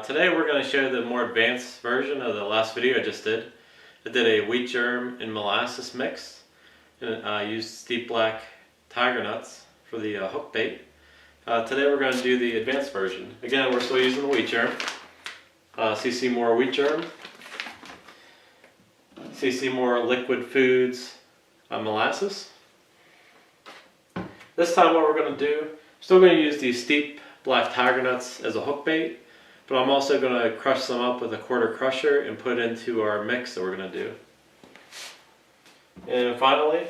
Today we're going to show the more advanced version of the last video I just did. I did a wheat germ and molasses mix, and I used steep black tiger nuts for the hook bait. Today we're going to do the advanced version. Again, we're still using the wheat germ. CC more wheat germ. CC more liquid foods molasses. This time what we're going to do, still going to use these steep black tiger nuts as a hook bait, but I'm also going to crush them up with a quarter crusher and put into our mix that we're going to do. And finally,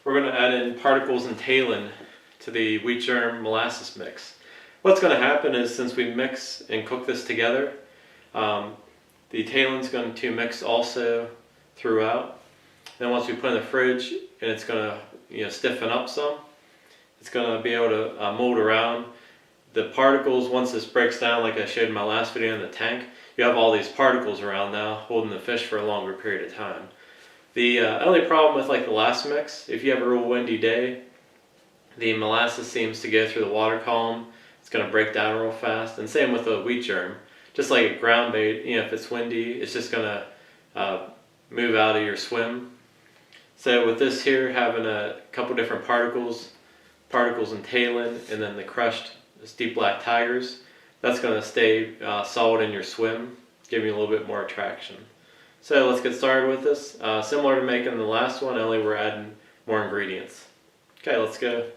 we're going to add in particles and talin to the wheat germ molasses mix. What's going to happen is, since we mix and cook this together, the talin's going to mix also throughout. Then once we put it in the fridge, and it's going to stiffen up some, it's going to be able to mold around. The particles, once this breaks down, like I showed in my last video in the tank, you have all these particles around now holding the fish for a longer period of time. The only problem with the last mix, if you have a real windy day, the molasses seems to go through the water column. It's going to break down real fast. And same with the wheat germ. Just like a ground bait, if it's windy, it's just going to move out of your swim. So with this here, having a couple different particles and talin, and then the crushed steep black tigers, that's going to stay solid in your swim, give you a little bit more attraction. So let's get started with this. Similar to making the last one, only we're adding more ingredients. Okay, let's go.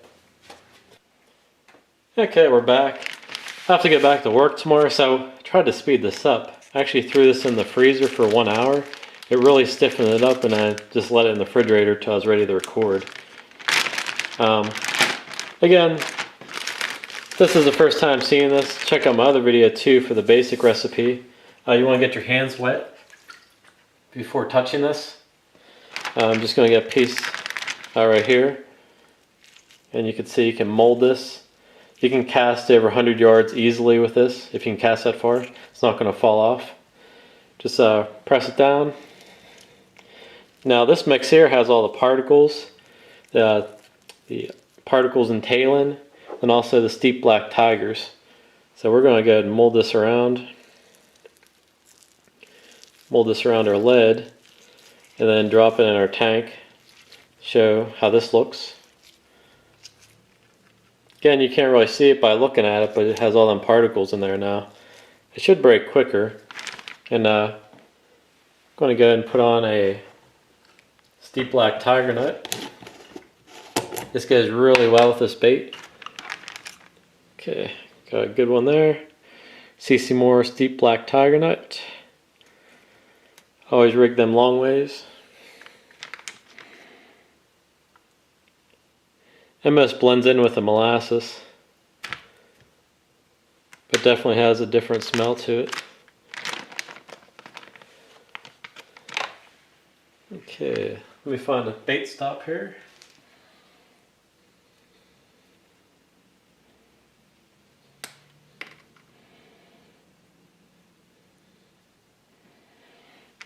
Okay, we're back. I have to get back to work tomorrow, so I tried to speed this up. I actually threw this in the freezer for 1 hour. It really stiffened it up, and I just let it in the refrigerator till I was ready to record. Again, if this is the first time seeing this, check out my other video too for the basic recipe. You want to get your hands wet before touching this. I'm just going to get a piece right here, and you can see you can mold this. You can cast over 100 yards easily with this. If you can cast that far, it's not going to fall off. Just press it down. Now this mix here has all the particles, the particles and talin, and also the steep black tigers. So we're going to go ahead and mold this around our lead, and then drop it in our tank. Show how this looks. Again, you can't really see it by looking at it, but it has all them particles in there now. It should break quicker. And I'm going to go ahead and put on a steep black tiger nut. This goes really well with this bait. Okay, got a good one there. CC more steep black tiger nut. Always rig them long ways. Almost blends in with the molasses, but definitely has a different smell to it. Okay, let me find a bait stop here.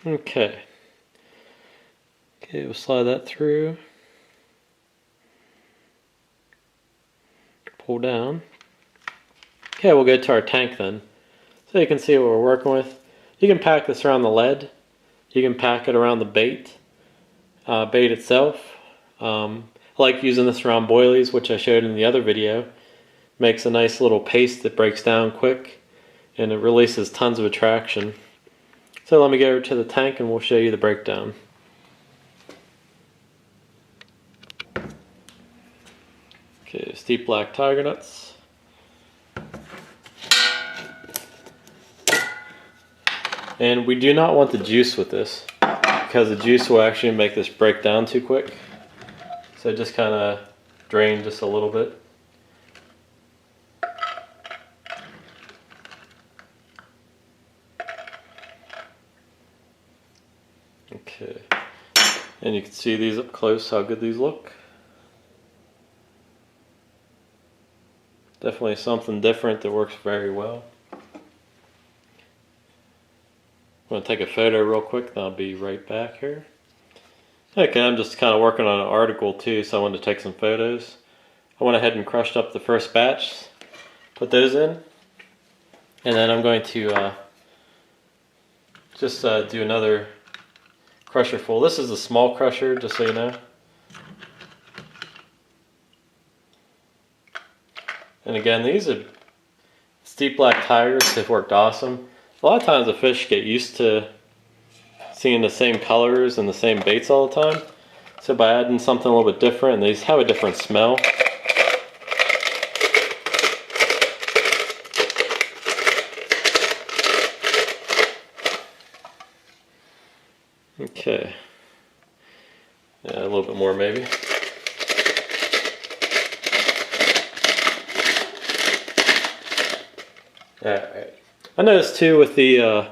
Okay, we'll slide that through, pull down. Okay, we'll go to our tank then. So you can see what we're working with. You can pack this around the lead. You can pack it around the bait itself. I like using this around boilies, which I showed in the other video. Makes a nice little paste that breaks down quick, and it releases tons of attraction. So let me go over to the tank and we'll show you the breakdown. Okay, steep black tiger nuts. And we do not want the juice with this, because the juice will actually make this break down too quick. So just kind of drain just a little bit. Okay, and you can see these up close, how good these look. Definitely something different that works very well. I'm going to take a photo real quick, then I'll be right back here. Okay, I'm just kind of working on an article too, so I wanted to take some photos. I went ahead and crushed up the first batch, put those in. And then I'm going to just do another crusher full. This is a small crusher, just so you know. And again, these are steep black tigers. They've worked awesome. A lot of times the fish get used to seeing the same colors and the same baits all the time. So by adding something a little bit different, these have a different smell. Okay. Yeah, a little bit more maybe. Alright. I noticed too with the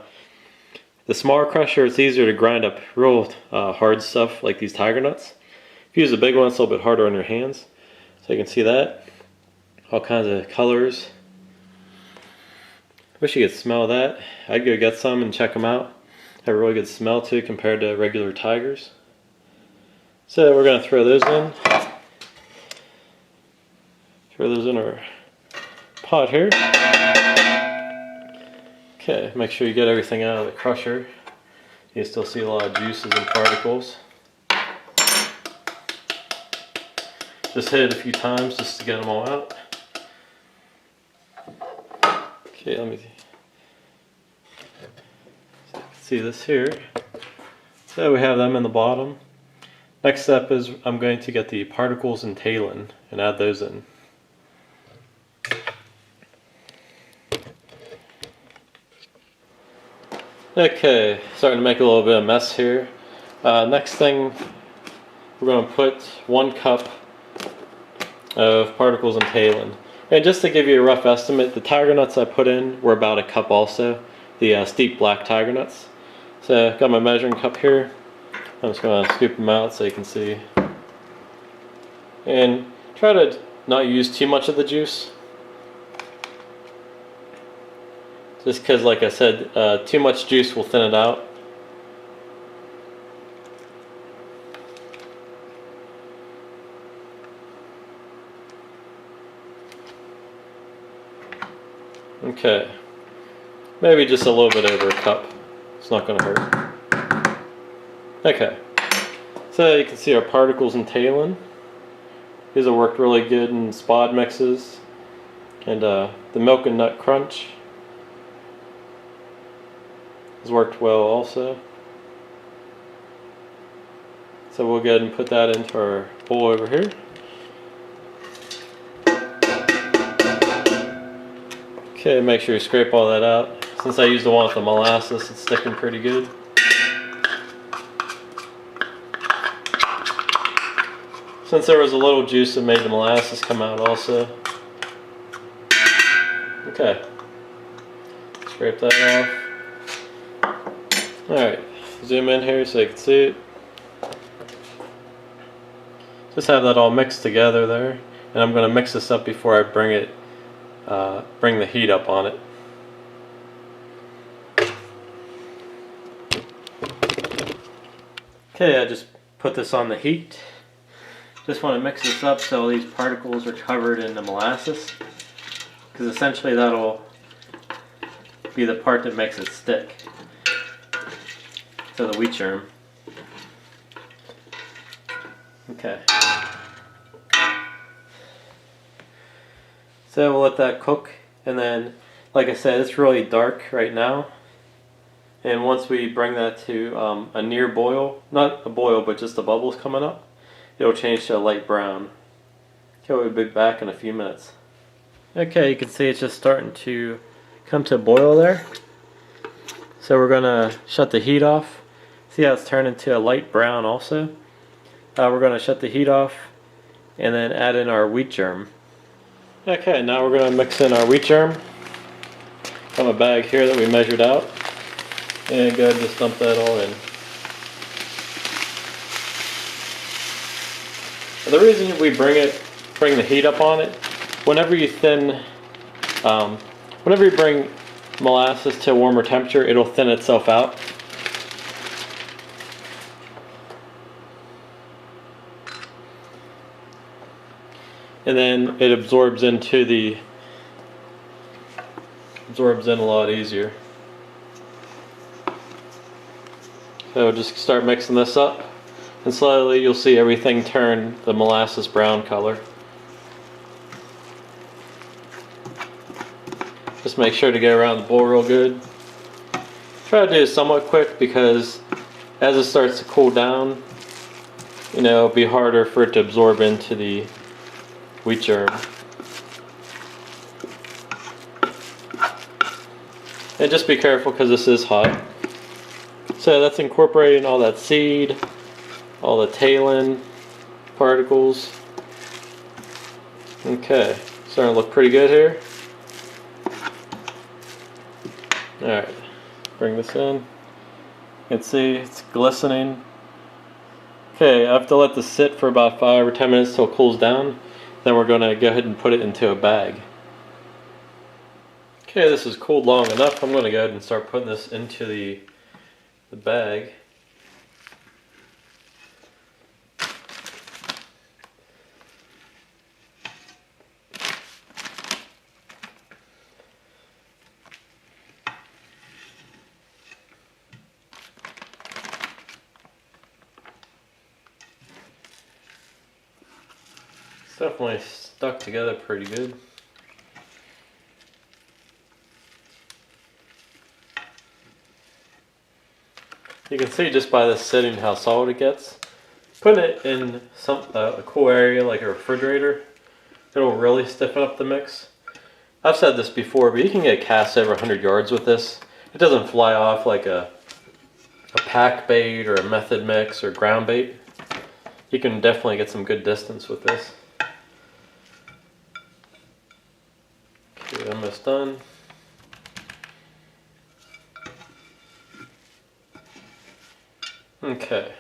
smaller crusher, it's easier to grind up real hard stuff like these tiger nuts. If you use a big one, it's a little bit harder on your hands. So you can see that. All kinds of colors. Wish you could smell that. I'd go get some and check them out. Have a really good smell too compared to regular tigers. So we're going to throw those in. Throw those in our pot here. Okay, make sure you get everything out of the crusher. You can still see a lot of juices and particles. Just hit it a few times just to get them all out. Okay, let me see this here. So we have them in the bottom. Next step is I'm going to get the particles and talon and add those in. Okay, starting to make a little bit of mess here. Next thing, we're going to put 1 cup of particles and talon. And just to give you a rough estimate, the tiger nuts I put in were about 1 cup also, the steep black tiger nuts. So I've got my measuring cup here. I'm just going to scoop them out so you can see. And try to not use too much of the juice. Just because, like I said, too much juice will thin it out. Okay, maybe just a little bit over 1 cup. It's not going to hurt. Okay, so you can see our particles and talon. These have worked really good in spod mixes. And the milk and nut crunch has worked well also. So we'll go ahead and put that into our bowl over here. Okay, make sure you scrape all that out. Since I used the one with the molasses, it's sticking pretty good. Since there was a little juice that made the molasses come out also. Okay, scrape that off. Alright, zoom in here so you can see it. Just have that all mixed together there. And I'm going to mix this up before I bring the heat up on it. Okay, I just put this on the heat. Just want to mix this up so all these particles are covered in the molasses. Because essentially that'll be the part that makes it stick to the wheat germ. Okay. So we'll let that cook, and then, like I said, it's really dark right now. And once we bring that to a near boil, not a boil, but just the bubbles coming up, it'll change to a light brown. Okay, we'll be back in a few minutes. Okay, you can see it's just starting to come to a boil there. So we're going to shut the heat off. See how it's turned into a light brown also? We're going to shut the heat off and then add in our wheat germ. Okay, now we're going to mix in our wheat germ from a bag here that we measured out. And go ahead and just dump that all in. The reason we bring the heat up on it, whenever you bring molasses to a warmer temperature, it'll thin itself out. And then it absorbs into the absorbs in a lot easier. So just start mixing this up, and slowly you'll see everything turn the molasses brown color. Just make sure to go around the bowl real good. Try to do it somewhat quick because as it starts to cool down, you know, it'll be harder for it to absorb into the wheat germ. And just be careful because this is hot. So that's incorporating all that seed, all the talin particles. Okay, starting to look pretty good here. Alright, bring this in. You can see it's glistening. Okay, I have to let this sit for about 5 or 10 minutes till it cools down. Then we're going to go ahead and put it into a bag. Okay, this has cooled long enough. I'm going to go ahead and start putting this into the bag. It's definitely stuck together pretty good. You can see just by this sitting how solid it gets. Putting it in a cool area like a refrigerator, it'll really stiffen up the mix. I've said this before, but you can get casts over 100 yards with this. It doesn't fly off like a pack bait or a method mix or ground bait. You can definitely get some good distance with this. Okay, almost done. Okay,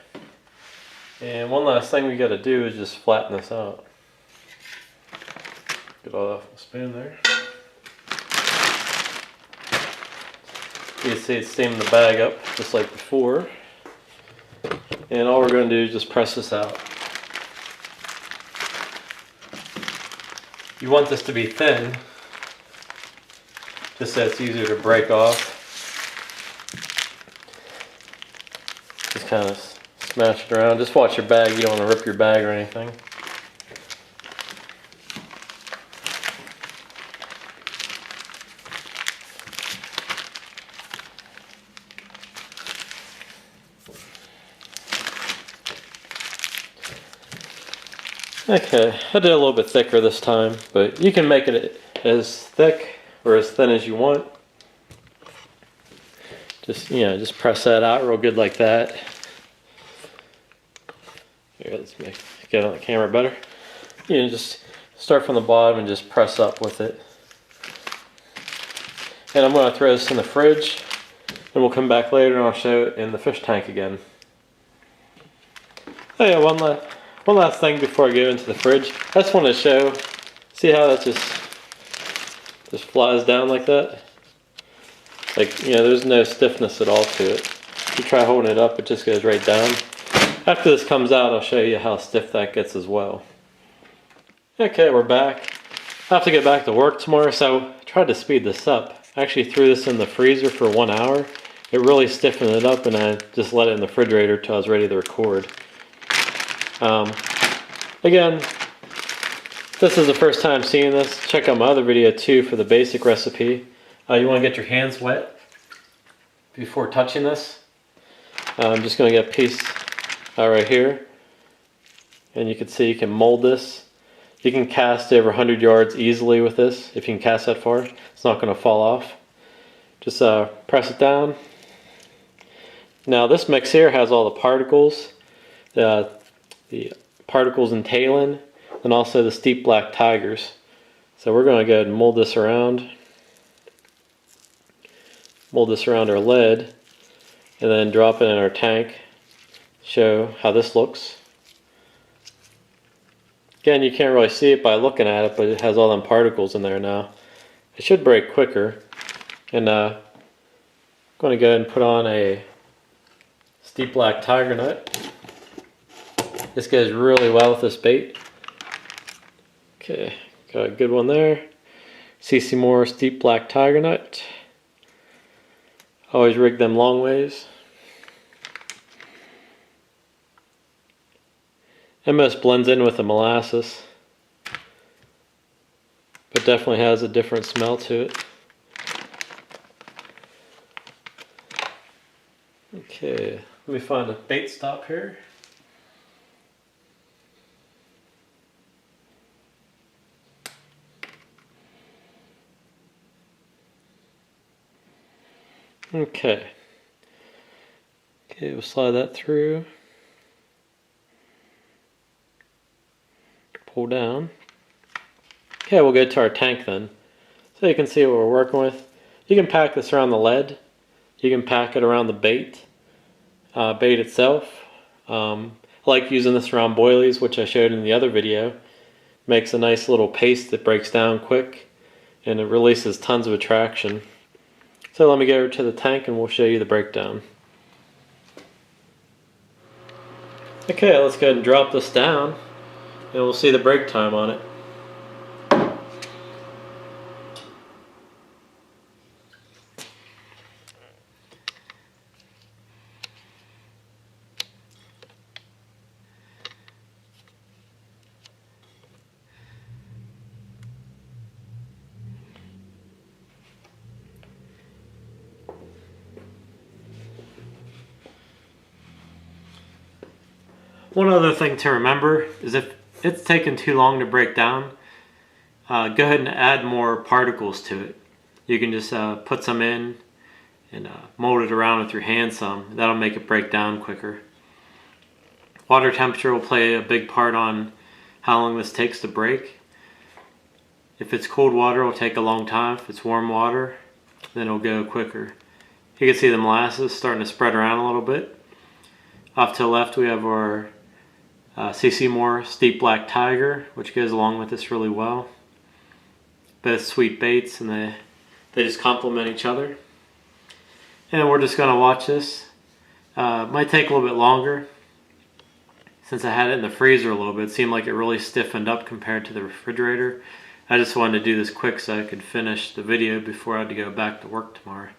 and one last thing we got to do is just flatten this out. Get all off the spoon there. You can see it's steaming the bag up just like before. And all we're going to do is just press this out. You want this to be thin, just so it's easier to break off. Just kind of smash it around. Just watch your bag, you don't want to rip your bag or anything. Okay, I did a little bit thicker this time, but you can make it as thick or as thin as you want. Just, you know, just press that out real good like that. Here, let's get on the camera better. You know, just start from the bottom and just press up with it. And I'm going to throw this in the fridge, and we'll come back later and I'll show it in the fish tank again. Oh yeah, one last thing before I go into the fridge. I just want to show, see how that just flies down like that? Like, you know, there's no stiffness at all to it. If you try holding it up, it just goes right down. After this comes out, I'll show you how stiff that gets as well. Okay, we're back. I have to get back to work tomorrow, so I tried to speed this up. I actually threw this in the freezer for 1 hour. It really stiffened it up, and I just let it in the refrigerator till I was ready to record. Again, if this is the first time seeing this, check out my other video too for the basic recipe. You want to get your hands wet before touching this. I'm just going to get a piece right here, and you can see you can mold this. You can cast over 100 yards easily with this. If you can cast that far, it's not going to fall off. Just press it down. Now this mix here has all the particles, the particles in talin, and also the steep black tigers. So we're going to go ahead and mold this around. Mold this around our lid, and then drop it in our tank. Show how this looks. Again, you can't really see it by looking at it, but it has all them particles in there now. It should break quicker. And I'm going to go ahead and put on a steep black tiger nut. This goes really well with this bait. Okay, got a good one there. CC Moore Steep Black Tiger Nut. Always rig them long ways. MS blends in with the molasses, but definitely has a different smell to it. Okay, let me find a bait stop here. Okay, we'll slide that through. Pull down. Okay, we'll go to our tank then. So you can see what we're working with. You can pack this around the lead. You can pack it around the bait itself. I like using this around boilies, which I showed in the other video. Makes a nice little paste that breaks down quick, and it releases tons of attraction. So let me get over to the tank and we'll show you the breakdown. Okay, let's go ahead and drop this down and we'll see the break time on it. One other thing to remember is if it's taken too long to break down, go ahead and add more particles to it. You can just put some in and mold it around with your hand some. That'll make it break down quicker. Water temperature will play a big part on how long this takes to break. If it's cold water, it'll take a long time. If it's warm water, then it'll go quicker. You can see the molasses starting to spread around a little bit. Off to the left we have our CC Moore Steep Black Tiger, which goes along with this really well. Both sweet baits, and they just complement each other. And we're just going to watch this. Might take a little bit longer. Since I had it in the freezer a little bit, it seemed like it really stiffened up compared to the refrigerator. I just wanted to do this quick so I could finish the video before I had to go back to work tomorrow.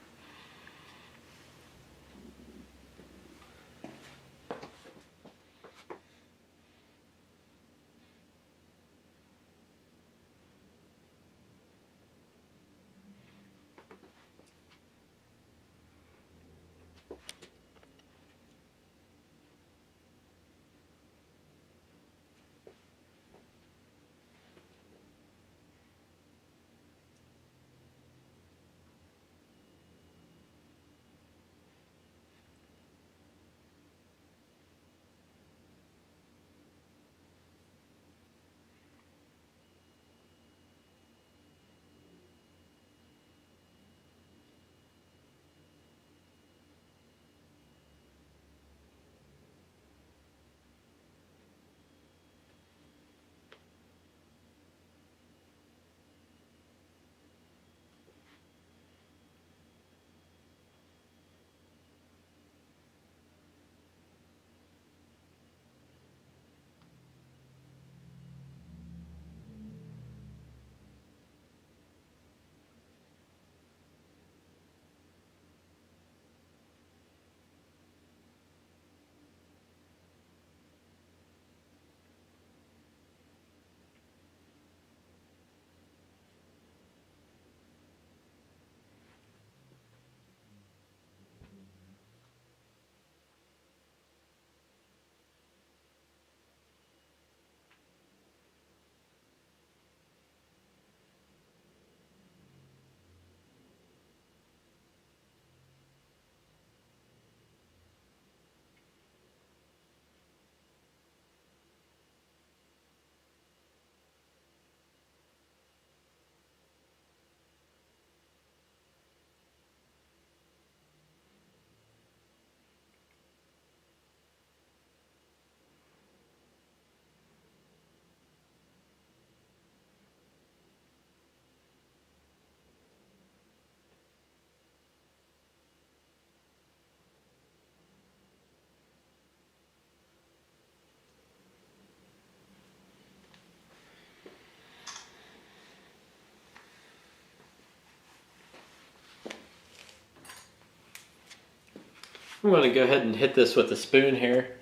I'm going to go ahead and hit this with a spoon here.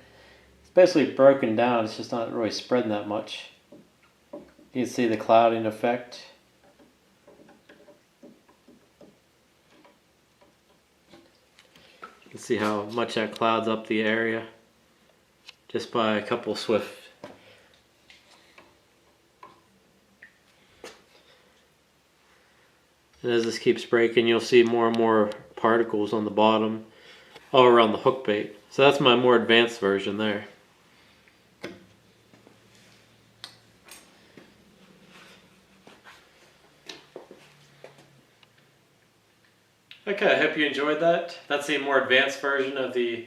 It's basically broken down, it's just not really spreading that much. You can see the clouding effect. You can see how much that clouds up the area just by a couple swift. And as this keeps breaking, you'll see more and more particles on the bottom all around the hook bait. So that's my more advanced version there. Okay, I hope you enjoyed that. That's the more advanced version of the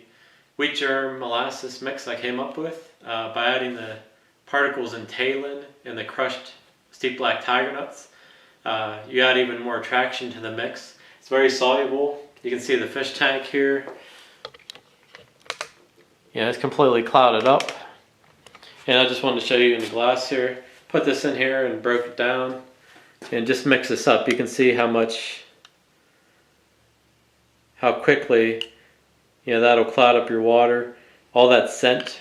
wheat germ molasses mix I came up with by adding the particles in talin and the crushed steep black tiger nuts. You add even more attraction to the mix. It's very soluble. You can see the fish tank here. Yeah, it's completely clouded up. And I just wanted to show you in the glass here. Put this in here and broke it down. And just mix this up. You can see how quickly, that'll cloud up your water. All that scent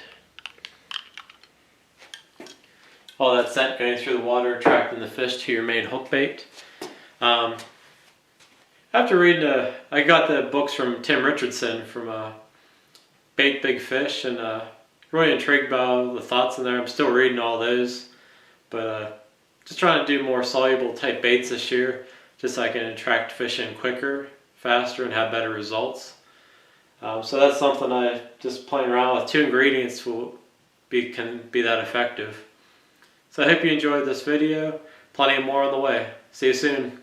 going through the water, attracting the fish to your main hook bait. After reading, I got the books from Tim Richardson from Bait Big Fish, and really intrigued by all the thoughts in there. I'm still reading all those, but just trying to do more soluble type baits this year, just so I can attract fish in quicker, faster, and have better results. So that's something I just playing around with. 2 ingredients can be that effective. So I hope you enjoyed this video. Plenty more on the way. See you soon.